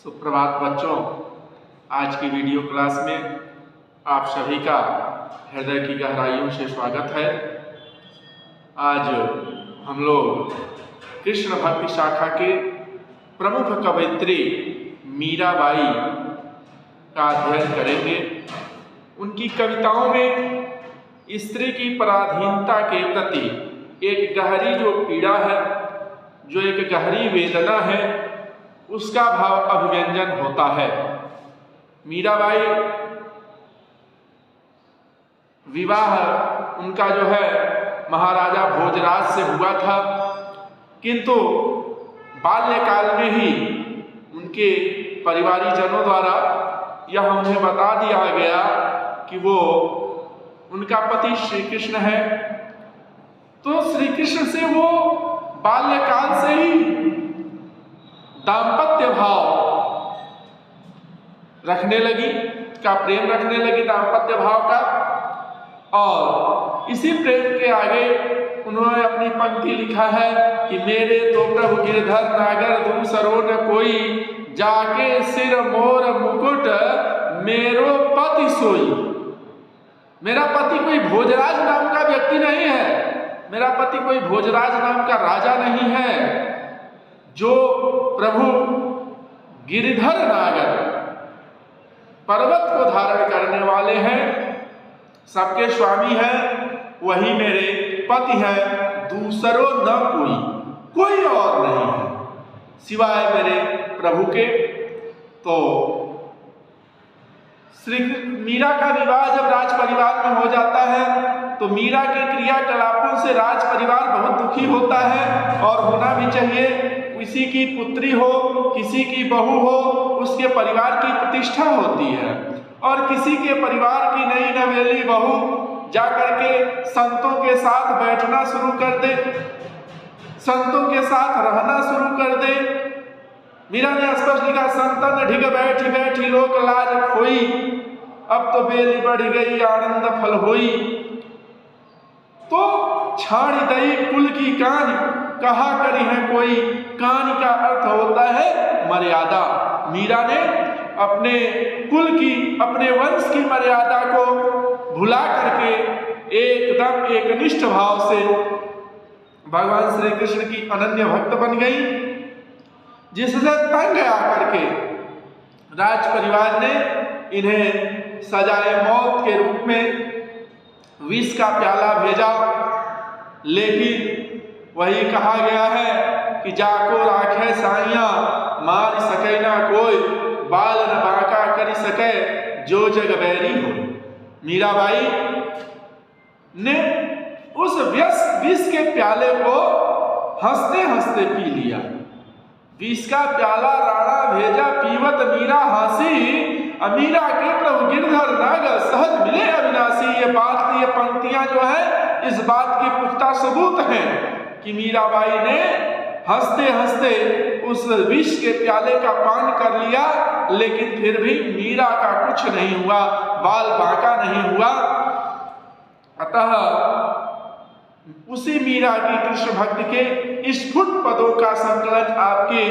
सुप्रभात बच्चों, आज की वीडियो क्लास में आप सभी का हृदय की गहराइयों से स्वागत है। आज हम लोग कृष्ण भक्ति शाखा के प्रमुख कवयित्री मीराबाई का अध्ययन करेंगे। उनकी कविताओं में स्त्री की पराधीनता के प्रति एक गहरी जो पीड़ा है, जो एक गहरी वेदना है, उसका भाव अभिव्यंजन होता है। मीराबाई विवाह उनका जो है महाराजा भोजराज से हुआ था, किंतु बाल्यकाल में ही उनके परिवारीजनों द्वारा यह उन्हें बता दिया गया कि वो उनका पति श्री कृष्ण है। तो श्री कृष्ण से वो बाल्यकाल से ही दाम्पत्य भाव रखने लगी, का प्रेम रखने लगी, दाम्पत्य भाव का। और इसी प्रेम के आगे उन्होंने अपनी पंक्ति लिखा है कि मेरे तो प्रभु गिरधर नागर दूसरो न कोई, जाके सिर मोर मुकुट मेरो पति सोई। मेरा पति कोई भोजराज नाम का व्यक्ति नहीं है, मेरा पति कोई भोजराज नाम का राजा नहीं है, जो प्रभु गिरिधर नागर पर्वत को धारण करने वाले हैं, सबके स्वामी हैं, वही मेरे पति हैं, दूसरो न कोई और नहीं है सिवाय मेरे प्रभु के। तो श्री मीरा का विवाह जब राज परिवार में हो जाता है तो मीरा के क्रियाकलापों से राज परिवार बहुत दुखी होता है, और होना भी चाहिए। किसी की पुत्री हो, किसी की बहू हो, उसके परिवार की प्रतिष्ठा होती है। और किसी के परिवार की नई नवेली बहू जाकर के संतों के साथ बैठना शुरू कर दे, संतों के साथ रहना शुरू कर दे। मीरा ने स्पष्ट लिखा, संतन ढिग बैठी बैठी लोक लाज खोई, अब तो बेली बढ़ गई आनंद फल होई। तो छाड़ी दई कुल की कान कहा करी है कोई, कान का अर्थ होता है मर्यादा। मीरा ने अपने कुल की, अपने वंश की मर्यादा को भुला करके एकदम एकनिष्ठ भाव से भगवान श्री कृष्ण की अनन्य भक्त बन गई, जिससे तंग आकर के राज परिवार ने इन्हें सजाए मौत के रूप में विष का प्याला भेजा। लेकिन वही कहा गया है कि जाको राखे साइया मार सके ना कोई, बाल न बाका कर सके जो जग बैरी हो। मीराबाई ने उस विष के प्याले को हंसते हंसते पी लिया। विष का प्याला राणा भेजा पीवत मीरा हंसी, मीरा के प्रभु गिरधर नागर सहज मिले अविनाशी। ये बात, ये पंक्तियां जो है, इस बात की पुख्ता सबूत हैं कि मीराबाई ने हंसते हंसते उस विष के प्याले का पान कर लिया, लेकिन फिर भी मीरा का कुछ नहीं हुआ, बाल बांका नहीं हुआ। अतः उसी मीरा की कृष्ण भक्ति के स्फुट पदों का संकलन आपके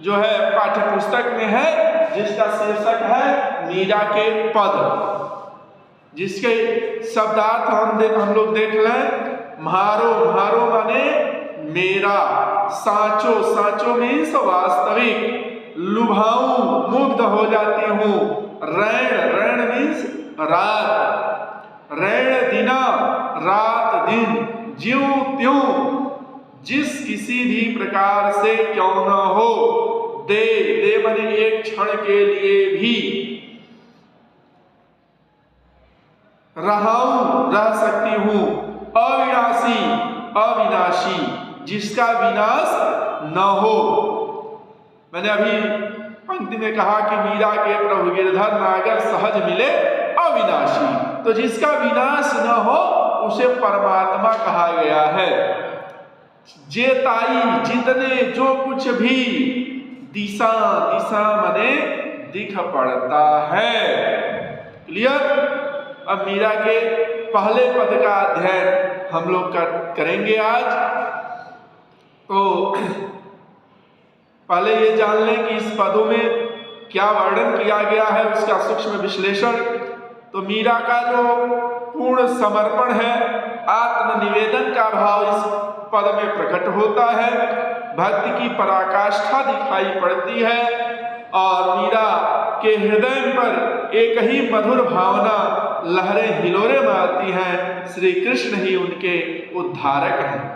जो है पाठ्य पुस्तक में है, जिसका शीर्षक है मीरा के पद, जिसके शब्दार्थ हम लोग देख लें। म्हारो, म्हारो माने मेरा, साचो, साचो मीन्स वास्तविक, लुभाऊं मुग्ध हो जाती हूँ, रैण, रैण मीन्स रात, रैण दिना रात दिन, ज्यों त्यों जिस किसी भी प्रकार से क्यों न हो, दे, दे माने एक क्षण के लिए भी, रहाऊं रह सकती हूँ, अविनाशी, अविनाशी जिसका विनाश न हो। मैंने अभी पंक्ति में कहा कि मीरा के प्रभु गिरधर नागर सहज मिले अविनाशी, तो जिसका विनाश न हो उसे परमात्मा कहा गया है। जेताई जितने जो कुछ भी, दिशा, दिशा माने दिख पड़ता है। क्लियर? अब मीरा के पहले पद का अध्ययन हम लोग करेंगे आज। तो पहले ये जान लें कि इस पदों में क्या वर्णन किया गया है उसका सूक्ष्म विश्लेषण। तो मीरा का जो पूर्ण समर्पण है, आत्मनिवेदन का भाव इस पद में प्रकट होता है। भक्ति की पराकाष्ठा दिखाई पड़ती है और मीरा के हृदय पर एक ही मधुर भावना लहरें हिलोरे मारती हैं। श्री कृष्ण ही उनके उद्धारक हैं।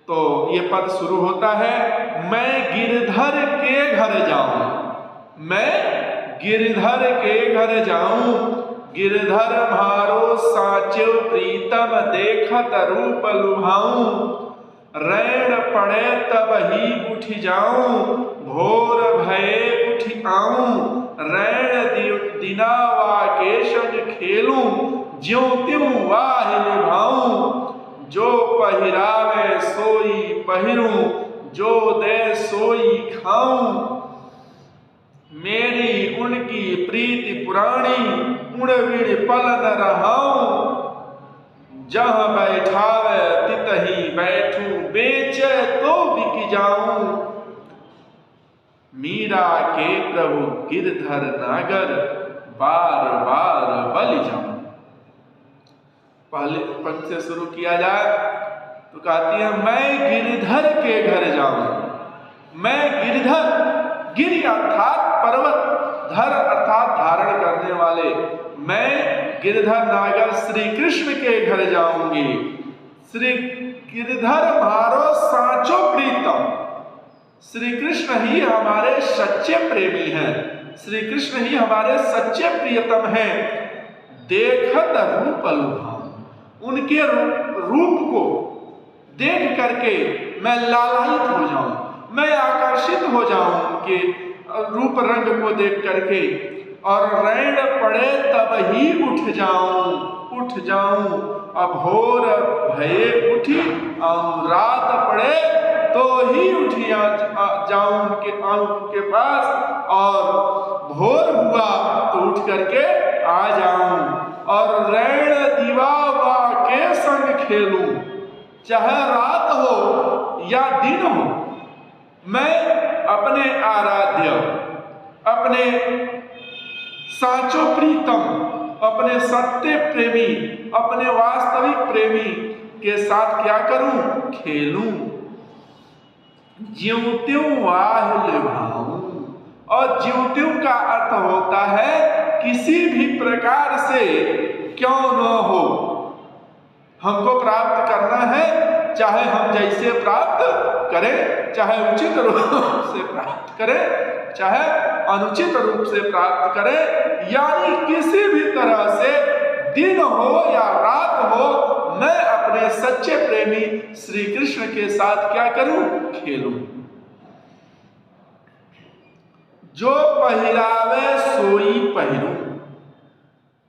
तो ये पद शुरू होता है, मैं गिरधर के घर जाऊं, मैं गिरधर के घर जाऊं, गिरधर मारो साचो प्रीतम देखत रूप लुभाऊं, रैन पड़े तब ही उठ जाऊं, भोर भये उठ आऊं, रैन दिनावा के संग खेलूं, ज्यों त्यों वाह निभाऊं, जो पहिरावे सोई पहिरूं, जो दे सोई खाऊं, मेरी उनकी प्रीति पुरानी, उड़विड़ पल न रहाऊं, जहाँ बैठावे तितही बैठूं, बेचे तो बिक जाऊं, मीरा के प्रभु गिरधर नागर, बार बार बलि जाऊं। पहले पंक्ति से शुरू किया जाए तो कहती है, मैं गिरधर के घर जाऊं, मैं गिरधर, गिरि अर्थात पर्वत, धर अर्थात धारण करने वाले, मैं गिरधर नागर श्री कृष्ण के घर जाऊंगी। श्री गिरधर मारो साचो प्रीतम, श्री कृष्ण ही हमारे सच्चे प्रेमी हैं, श्री कृष्ण ही हमारे सच्चे प्रियतम हैं। देखत रूप लुभाऊं, उनके रूप को देख करके मैं लालायित हो जाऊं, मैं आकर्षित हो जाऊं उनके रूप रंग को देख करके, और रैन पड़े तब ही उठ जाऊं, अभोर भये उठी आऊं, रात पड़े तो ही उठी जाऊं उनके पास, और भोर हुआ तो उठ करके आ जाऊं, और रैन दीवावा के संग खेलूं, चाहे रात हो या दिन हो, मैं अपने आराध्य, अपने साचो प्रीतम, अपने सत्य प्रेमी, अपने वास्तविक प्रेमी के साथ क्या करूं? खेलूं, ज्यों त्यों वाह निभाऊं। और ज्यों त्यों का अर्थ होता है किसी भी प्रकार से क्यों न हो, हमको प्राप्त करना है, चाहे हम जैसे प्राप्त करें, चाहे उचित रूप से प्राप्त करें, चाहे अनुचित रूप से प्राप्त करें, यानी किसी भी तरह से दिन हो या रात हो, मैं अपने सच्चे प्रेमी श्री कृष्ण के साथ क्या करूं? खेलूं। जो पहिरावे सोई पहिरूं,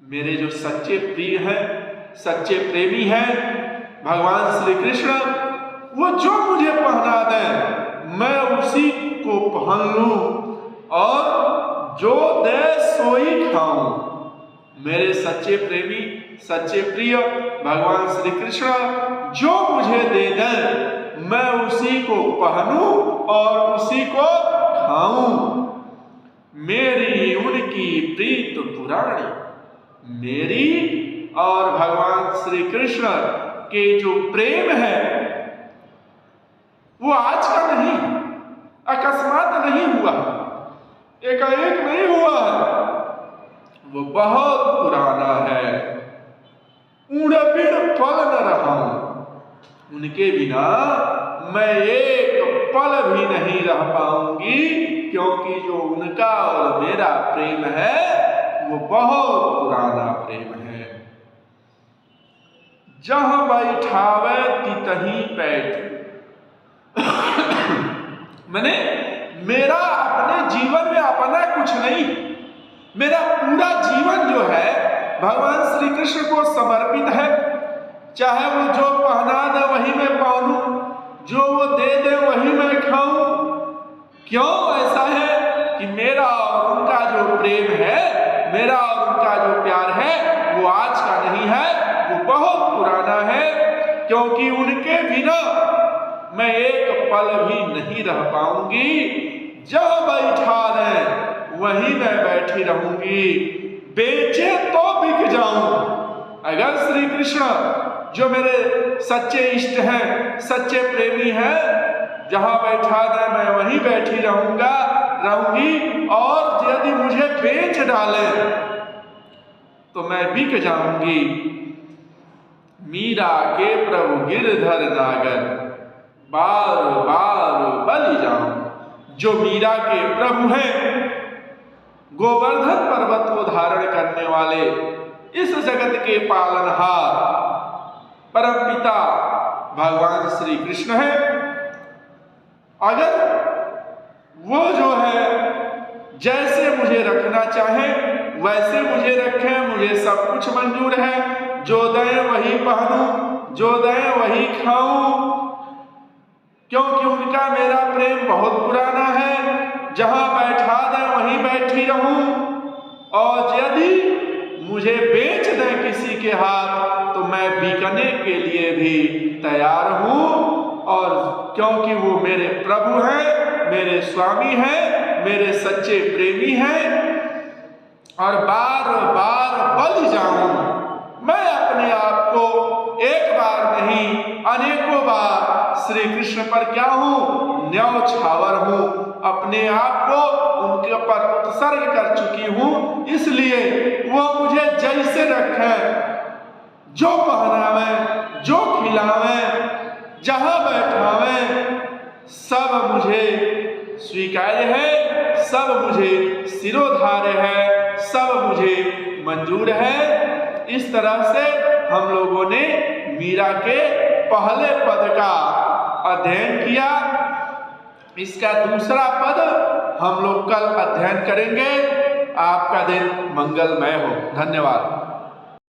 मेरे जो सच्चे प्रिय हैं, सच्चे प्रेमी हैं भगवान श्री कृष्ण, वो जो मुझे पहना दें मैं उसी को पहन लूं, और जो दे सोई खाऊं। मेरे सच्चे प्रेमी, सच्चे प्रिय भगवान श्री कृष्ण जो मुझे दे दें मैं उसी को पहनूं और उसी को खाऊं। मेरी उनकी प्रीत पुरानी, मेरी और भगवान श्री कृष्ण के जो प्रेम है वो आज का नहीं, अकस्मात नहीं हुआ, एकाएक नहीं हुआ है, वो बहुत पुराना है। उड़बिड़ पल न रहाऊं, उनके बिना मैं एक पल भी नहीं रह पाऊंगी, क्योंकि जो उनका और मेरा प्रेम है वो बहुत पुराना प्रेम है। जहां बैठावे तितही बैठ, मैंने मेरा अपने जीवन में अपना कुछ नहीं, मेरा पूरा जीवन जो है भगवान श्री कृष्ण को समर्पित है। चाहे वो जो पहना दे वही मैं पहनूं, जो वो दे दे वही मैं खाऊं। क्यों ऐसा है कि मेरा और उनका जो प्रेम है, मेरा और उनका जो प्यार है वो आज का नहीं है, वो बहुत पुराना है, क्योंकि उनके बिना मैं एक पल भी नहीं रह पाऊंगी। जब बैठा बैठी रहूंगी, बेचे तो बिक जाऊं। अगर श्री कृष्ण जो मेरे सच्चे इष्ट हैं, सच्चे प्रेमी हैं, जहां बैठा दे मैं वहीं बैठी रहूंगी, और यदि मुझे बेच डाले तो मैं बिक जाऊंगी। मीरा के प्रभु गिरधर नागर, बार बार बलि जाऊं। जो मीरा के प्रभु हैं, गोवर्धन पर्वत को धारण करने वाले, इस जगत के पालनहार परमपिता भगवान श्री कृष्ण है। अगर वो जो है जैसे मुझे रखना चाहे वैसे मुझे रखें, मुझे सब कुछ मंजूर है। जो दें वही पहनूं, जो दें वही खाऊं, क्योंकि उनका मेरा प्रेम बहुत पुराना है। जहां बैठा दें वहीं बैठी रहूं, और यदि मुझे बेच दें किसी के हाथ तो मैं बिकने के लिए भी तैयार हूं। और क्योंकि वो मेरे प्रभु हैं, मेरे स्वामी हैं, मेरे सच्चे प्रेमी हैं, और बार बार बलि जाऊं। मैं अपने आप को एक बार नहीं अनेकों बार श्री कृष्ण पर क्या हूं, न्यौछावर हूं। अपने आप को उनके पर उत्सर्ग कर चुकी हूं, इसलिए वो मुझे जैसे रखें, जो पहनावें, जो खिलावें, जहां बैठावें, सब मुझे स्वीकार्य है, सब मुझे सिरोधार्य है, सब मुझे मंजूर है। इस तरह से हम लोगों ने मीरा के पहले पद का अध्ययन किया। इसका दूसरा पद हम लोग कल अध्ययन करेंगे। आपका दिन मंगलमय हो। धन्यवाद।